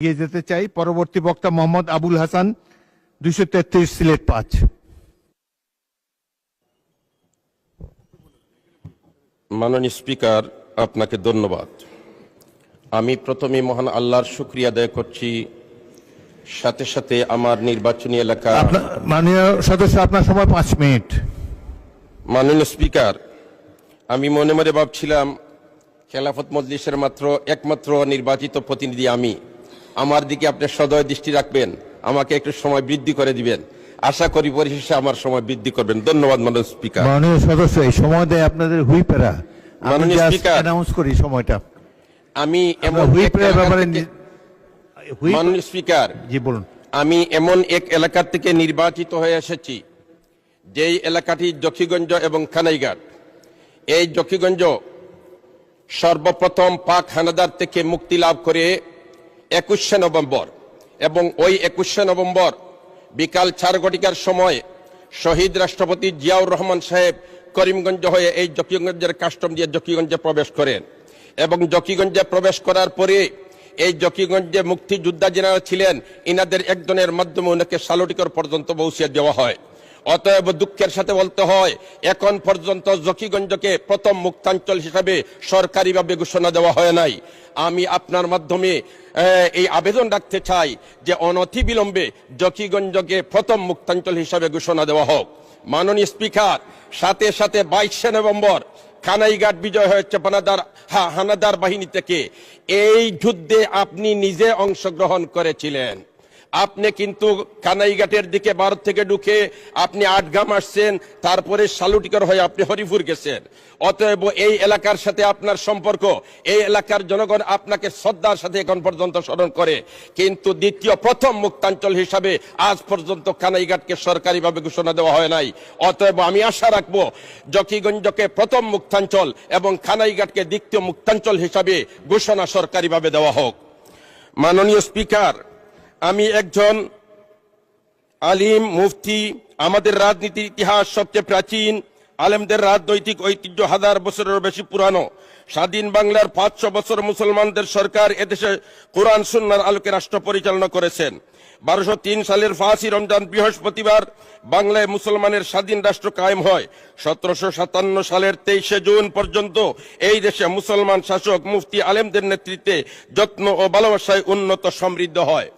এগিয়ে যেতে চাই। পরবর্তী বক্তা মোহাম্মদ আবুল হাসান, 233 সিলেট 5। মাননীয় স্পিকার, আপনাকে ধন্যবাদ। আমি প্রথমে মহান আল্লাহর শুকরিয়া আদায় করছি, সাথে সাথে আমার নির্বাচনী এলাকা। মাননীয় সদস্য, আপনার সময় 5 মিনিট। মাননীয় স্পিকার, আমি মনে মনে ভাবছিলাম খেলাফত মজলিসের একমাত্র নির্বাচিত প্রতিনিধি আমি, আমার দিকে আপনি সদয় দৃষ্টি রাখবেন, আমাকে একটু সময় বৃদ্ধি করে দিবেন। আশা করি পরিশেষে আমার সময় বৃদ্ধি করবেন। ধন্যবাদ মাননীয় স্পিকার। মাননীয় সদস্য, এই সময় দেয় আপনাদের হুইপেরা। মাননীয় স্পিকার, অ্যানাউন্স করি সময়টা। আমি মাননীয় স্পিকার, জি বলুন। আমি এমন এক এলাকা থেকে নির্বাচিত হয়ে এসেছি যেই এলাকাটি জকিগঞ্জ এবং কানাইঘাট। এই জকিগঞ্জ সর্বপ্রথম পাক হানাদার থেকে মুক্তি লাভ করে 21শে নভেম্বর, এবং ওই 21শে নভেম্বর বিকাল 4 ঘটিকার সময় শহীদ রাষ্ট্রপতি জিয়াউর রহমান সাহেব করিমগঞ্জ হয়ে এই জকিগঞ্জের কাস্টম দিয়ে জকিগঞ্জে প্রবেশ করেন, এবং জকিগঞ্জে প্রবেশ করার পরে এই জকিগঞ্জে মুক্তিযোদ্ধা যারা ছিলেন ইনাদের একজনের মাধ্যমে ওনাকে সালুটিকর পর্যন্ত পৌঁছে দেওয়া হয়। অতএব দুঃখের সাথে বলতে হয়, এখন পর্যন্ত জকিগঞ্জকে প্রথম মুক্তাঞ্চল হিসাবে সরকারিভাবে ঘোষণা দেওয়া হয় নাই। আমি আপনার মাধ্যমে এই আবেদন রাখতে চাই যে অনতিবিলম্বে জকিগঞ্জকে প্রথম মুক্তাঞ্চল হিসাবে ঘোষণা দেওয়া হোক। মাননীয় স্পিকার, সাথে সাথে 22শে নভেম্বর কানাইঘাট বিজয় হয়েছে হানাদার বাহিনী থেকে। এই যুদ্ধে আপনি নিজে অংশগ্রহণ করেছিলেন। আপনি কিন্তু কানাইঘাটের দিকে ভারত থেকে ঢুকে আপনি আটগাম আসছেন, তারপরে সালুটিকর হয়ে আপনি হরিপুর গেছেন। অতএব এই এলাকার সাথে আপনার সম্পর্ক, এই এলাকার জনগণ আপনাকে শ্রদ্ধার সাথে এখন পর্যন্ত স্মরণ করে, কিন্তু প্রথম মুক্তাঞ্চল হিসাবে আজ পর্যন্ত কানাইঘাটকে সরকারিভাবে ঘোষণা দেওয়া হয় নাই। অতএব আমি আশা রাখবো জকিগঞ্জকে প্রথম মুক্তাঞ্চল এবং কানাইঘাটকে দ্বিতীয় মুক্তাঞ্চল হিসাবে ঘোষণা সরকারিভাবে দেওয়া হোক। মাননীয় স্পিকার, আমি একজন আলিম মুফতি। আমাদের রাজনীতির ইতিহাস সবচেয়ে প্রাচীন, আলেমদের রাজনৈতিক ঐতিহ্য 1000 বছরের বেশি পুরানো। স্বাধীন বাংলার 500 বছর মুসলমানদের সরকার এদেশে কোরআন সুন্নাহর আলোকে রাষ্ট্র পরিচালনা করেছেন। 1203 সালের 5 রমজান বৃহস্পতিবার বাংলায় মুসলমানের স্বাধীন রাষ্ট্র কায়েম হয়। 1757 সালের 23শে জুন পর্যন্ত এই দেশে মুসলমান শাসক মুফতি আলেমদের নেতৃত্বে যত্ন ও ভালোবাসায় উন্নত সমৃদ্ধ হয়।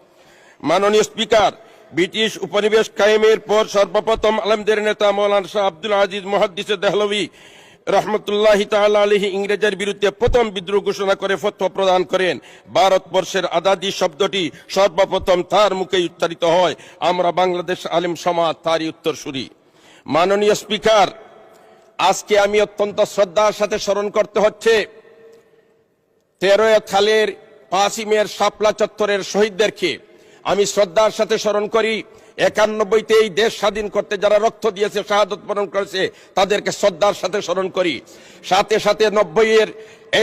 মাননীয় স্পিকার, ব্রিটিশ উপনিবেশ কায়েমের পর সর্বপ্রথম আলেমদের নেতা মৌলানা শাহ আব্দুল আজিজ মুহাদ্দিসে দেহলভী রহমতুল্লাহি তাআলা আলাইহি ইংরেজের বিরুদ্ধে প্রথম বিদ্রোহ ঘোষণা করে ফতোয়া প্রদান করেন। ভারতবর্ষের আজাদী শব্দটি সর্বপ্রথম তার মুখে উচ্চারিত হয়। আমরা বাংলাদেশ আলেম সমাজ তারই উত্তরসূরি। মাননীয় স্পিকার, আজকে আমি অত্যন্ত শ্রদ্ধার সাথে স্মরণ করতে হচ্ছে 13 খালের 5 মের শাপলা চত্বরের শহীদদেরকে। আমি শ্রদ্ধার সাথে স্মরণ করি 91তে এই দেশ স্বাধীন করতে যারা রক্ত দিয়েছে, শাহাদত বরণ করেছে, তাদেরকে শ্রদ্ধার সাথে স্মরণ করি। সাথে সাথে 90-এর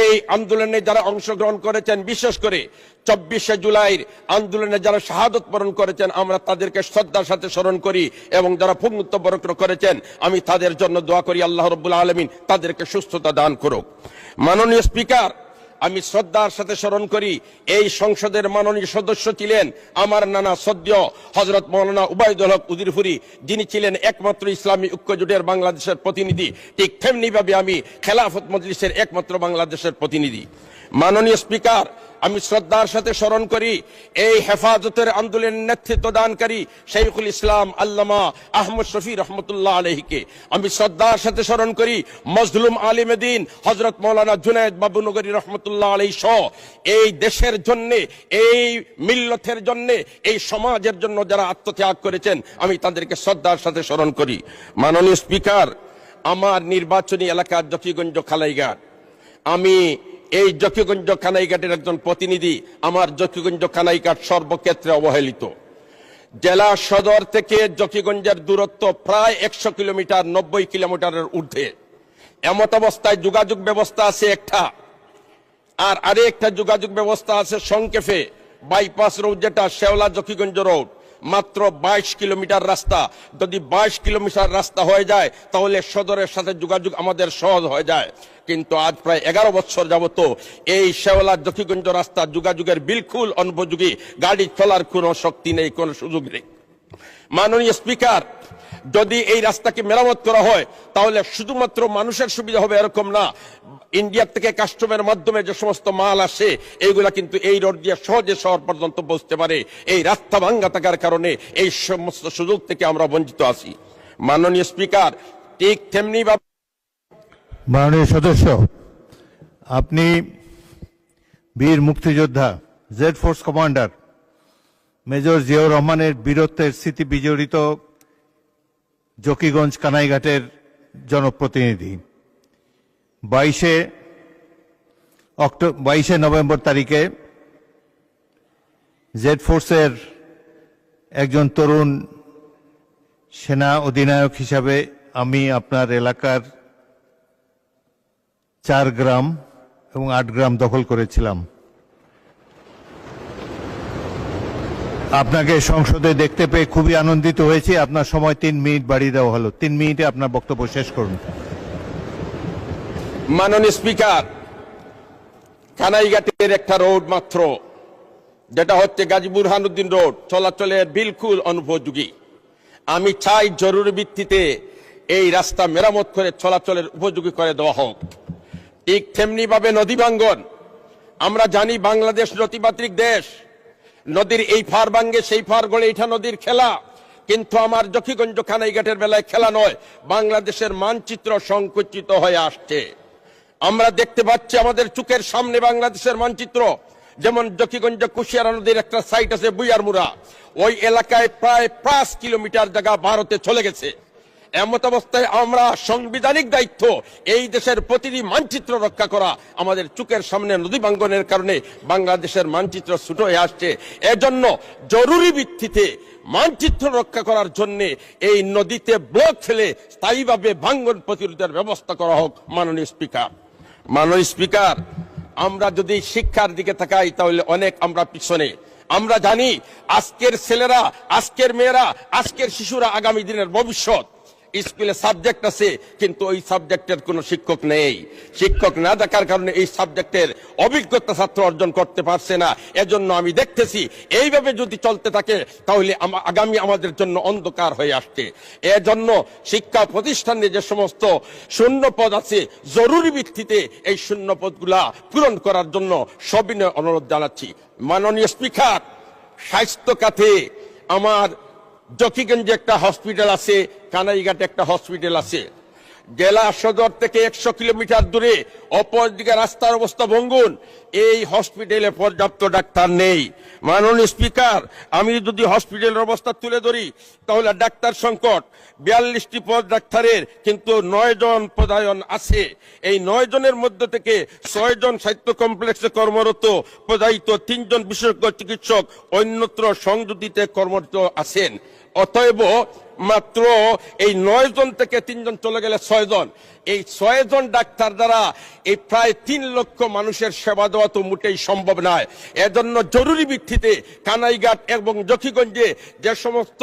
এই আন্দোলনে যারা অংশগ্রহণ করেছেন, বিশেষ করে 24শে জুলাইয়ের আন্দোলনে যারা শাহাদত বরণ করেছেন, আমরা তাদেরকে শ্রদ্ধার সাথে স্মরণ করি, এবং যারা পুণ্যত্ব বরণ করেছেন আমি তাদের জন্য দোয়া করি আল্লাহ রাব্বুল আলামিন তাদেরকে সুস্থতা দান করুক। মাননীয় স্পিকার, আমি শ্রদ্ধার সাথে স্মরণ করি এই সংসদের মাননীয় সদস্য ছিলেন আমার নানা সদ্য হযরত মাওলানা উবাইদুল হক উজিরপুরি, যিনি ছিলেন একমাত্র ইসলামী ঐক্য জোটের বাংলাদেশের প্রতিনিধি। ঠিক তেমনি ভাবে আমি খেলাফত মজলিসের একমাত্র বাংলাদেশের প্রতিনিধি। মাননীয় স্পিকার, আমি শ্রদ্ধার সাথে স্মরণ করি এই হেফাজতের আন্দোলনের নেতৃত্ব দানকারী শাইখুল ইসলাম আল্লামা আহমদ শফি রহমতুল্লাহ আলাইহিকে। আমি শ্রদ্ধার সাথে স্মরণ করি মজলুম আলিম দ্বীন হযরত মাওলানা জুনায়েদ বাবুনগরী রহমতুল্লাহ আলাইহি সহ এই দেশের জন্য, এই মিল্লতের জন্য, এই সমাজের জন্য যারা আত্মত্যাগ করেছেন, আমি তাদেরকে শ্রদ্ধার সাথে স্মরণ করি। মাননীয় স্পিকার, আমার নির্বাচনী এলাকা জকিগঞ্জ কানাইঘাট। আমি এই জকিগঞ্জ কানাইঘাটের একজন প্রতিনিধি। আমার জকিগঞ্জ কানাইঘাট সর্বক্ষেত্রে অবহেলিত। জেলা সদর থেকে জকিগঞ্জের দূরত্ব প্রায় 100 কিলোমিটার, 90 কিলোমিটারের ঊর্ধ্বে। এমত অবস্থায় যোগাযোগ ব্যবস্থা আছে একটা, আর আরেকটা যোগাযোগ ব্যবস্থা আছে সংক্ষেপে বাইপাস রোড, যেটা শেওলা জকিগঞ্জ রোড। মাত্র 22 কিলোমিটার রাস্তা। যদি 22 কিলোমিটার রাস্তা হয়ে যায় তাহলে সদরের সাথে যোগাযোগ আমাদের সহজ হয়ে যায়। কিন্তু আজ প্রায় 11 বছর যাবত এই শেওলা জকিগঞ্জ রাস্তা যোগাযোগের বিলকুল অনুপযোগী, গাড়ি চলার কোনো শক্তি নেই, কোনো সুযোগ নেই। মাননীয় স্পিকার, যদি এই রাস্তাকে মেরামত করা হয় তাহলে শুধুমাত্র মানুষের সুবিধা হবে এরকম না, ইন্ডিয়া থেকে কাস্টমের মাধ্যমে যে সমস্ত মাল আসে এইগুলা কিন্তু এই রোড দিয়ে সহজে শহর পর্যন্ত পৌঁছতে পারে। এই রাস্তা ভাঙ্গা থাকার কারণে এই সমস্ত সুযোগ থেকে আমরা বঞ্চিত আছি। মাননীয় স্পিকার, ঠিক তেমনি ভাবে মাননীয় সদস্য, আপনি বীর মুক্তিযোদ্ধা Z force commander major Ziaur রহমানের বীরত্বের স্মৃতি বিজড়িত জকিগঞ্জ কানাইঘাটের জনপ্রতিনিধি। 22 নভেম্বর তারিখে জেড ফোর্সের একজন তরুণ সেনা অধিনায়ক হিসাবে আমি আপনার এলাকার 4 গ্রাম এবং 8 গ্রাম দখল করেছিলাম। আপনাকে সংসদে দেখতে পেয়ে খুবই আনন্দিত হয়েছি। আপনার সময় 3 মিনিট বাড়িয়ে দেওয়া হলো। 3 মিনিটে আপনার বক্তব্য শেষ করুন। মাননীয় স্পিকার, কানাইঘাটের একটা রোড মাত্র, যেটা হচ্ছে গাজী বুরহানুদ্দিন রোড, চলাচলের বিলকুল অনুপযোগী। আমি চাই জরুরি ভিত্তিতে এই রাস্তা মেরামত করে চলাচলের উপযোগী করে দেওয়া হোক। ঠিক তেমনি ভাবে নদী ভাঙ্গন, আমরা জানি বাংলাদেশ নদীমাতৃক দেশ, নদীর এই পার ভাঙ্গে সেই পার গড়ে, এটা নদীর খেলা। কিন্তু আমার জকিগঞ্জ কানাইঘাটের বেলায় খেলা নয়, বাংলাদেশের মানচিত্র সংকুচিত হয়ে আসছে। আমরা দেখতে পাচ্ছি আমাদের চোখের সামনে বাংলাদেশের মানচিত্র, যেমন জকিগঞ্জ কুশিয়ারা নদীর একটা সাইট আছে বুইয়ারমুড়া, ওই এলাকায় প্রায় 5 কিলোমিটার জায়গা ভারতে চলে গেছে। এমত অবস্থায় আমরা সাংবিধানিক দায়িত্ব এই দেশের প্রতিটি মানচিত্র রক্ষা করা। আমাদের চোখের সামনে নদী ভাঙ্গনের কারণে বাংলাদেশের মানচিত্র ছোট হয়ে আসছে। এজন্য জরুরি ভিত্তিতে মানচিত্র রক্ষা করার জন্য এই নদীতে ব্লক ফেলে স্থায়ীভাবে ভাঙ্গন প্রতিরোধের ব্যবস্থা করা হোক। মাননীয় স্পিকার, মাননীয় স্পিকার, আমরা যদি শিক্ষার দিকে তাকাই তাহলে অনেক আমরা পিছনে। আমরা জানি আজকের ছেলেরা, আজকের মেয়েরা, আজকের শিশুরা আগামী দিনের ভবিষ্যৎ। স্কুলে সাবজেক্ট আছে কিন্তু ওই সাবজেক্টের কোনো শিক্ষক নেই। শিক্ষক না থাকার কারণে এই সাবজেক্টের অভিজ্ঞতা ছাত্র অর্জন করতে পারছে না। এজন্য আমি দেখতেছি এইভাবে যদি চলতে থাকে তাহলে আগামী আমাদের জন্য অন্ধকার হয়ে আসছে। এজন্য শিক্ষা প্রতিষ্ঠানে যে সমস্ত শূন্য পদ আছে, জরুরি ভিত্তিতে এই শূন্য পদগুলা পূরণ করার জন্য সবিনয় অনুরোধ জানাচ্ছি। মাননীয় স্পিকার, স্বাস্থ্য খাতে আমার জকিগঞ্জে একটা হসপিটাল আছে, কানাইঘাটে একটা হসপিটাল আছে। জেলা সদর থেকে 100 কিলোমিটার দূরে, অপরদিকে রাস্তার অবস্থা ভঙ্গুর। এই হসপিটালে পর্যাপ্ত ডাক্তার নেই। মাননীয় স্পিকার, আমি যদি হসপিটালের অবস্থা তুলে ধরি তাহলে ডাক্তার সংকট। 42টি পদ ডাক্তারের, কিন্তু 9 জন পদায়ন আছে। এই 9 জনের মধ্যে থেকে 6 জন সাহিত্য কমপ্লেক্সে কর্মরত পদায়িত, 3 জন বিশেষজ্ঞ চিকিৎসক অন্যত্র সংযুতিতে কর্মরত আছেন। অতএব মাত্র এই 9 জন থেকে 3 জন চলে গেলে 6 জন। এই 6 জন ডাক্তার দ্বারা এই প্রায় 3 লক্ষ মানুষের সেবা দেওয়া তো মোটেই সম্ভব নয়। এজন্য জরুরি ভিত্তিতে কানাইঘাট এবং জকিগঞ্জে যে সমস্ত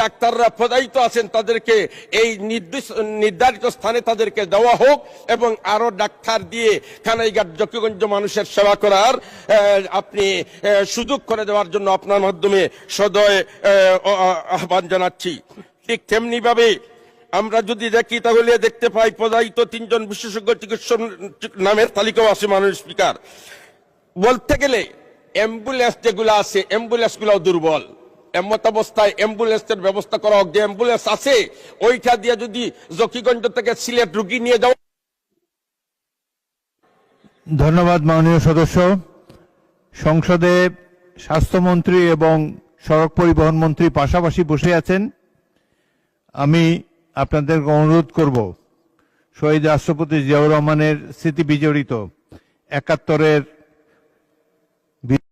ডাক্তাররা পদায়িত আছেন তাদেরকে এই নির্ধারিত স্থানে তাদেরকে দেওয়া হোক এবং আরো ডাক্তার দিয়ে কানাইঘাট জকিগঞ্জ মানুষের সেবা করার আপনি সুযোগ করে দেওয়ার জন্য আপনার মাধ্যমে সদয় আহ্বান জানাচ্ছি। ঠিক তেমনি ভাবে আমরা যদি দেখি তাহলে দেখতে পাই পদায়িত 3 জন বিশেষজ্ঞ চিকিৎসক নামের তালিকাও আছে। মাননীয় স্পিকার, বলতে গেলে অ্যাম্বুলেন্স যেগুলো আছে, অ্যাম্বুলেন্স গুলাও দুর্বল। এমত অবস্থায় অ্যাম্বুলেন্সের ব্যবস্থা করা হোক। যে অ্যাম্বুলেন্স আছে ওইটা দিয়ে যদি জকিগঞ্জ থেকে সিলেট রুগী নিয়ে যাও। ধন্যবাদ মাননীয় সদস্য। সংসদে স্বাস্থ্যমন্ত্রী এবং সড়ক পরিবহন মন্ত্রী পাশাপাশি বসে আছেন। আমি আপনাদেরকে অনুরোধ করব, শহীদ রাষ্ট্রপতি জিয়াউর রহমানের স্মৃতি বিজড়িত 71-এর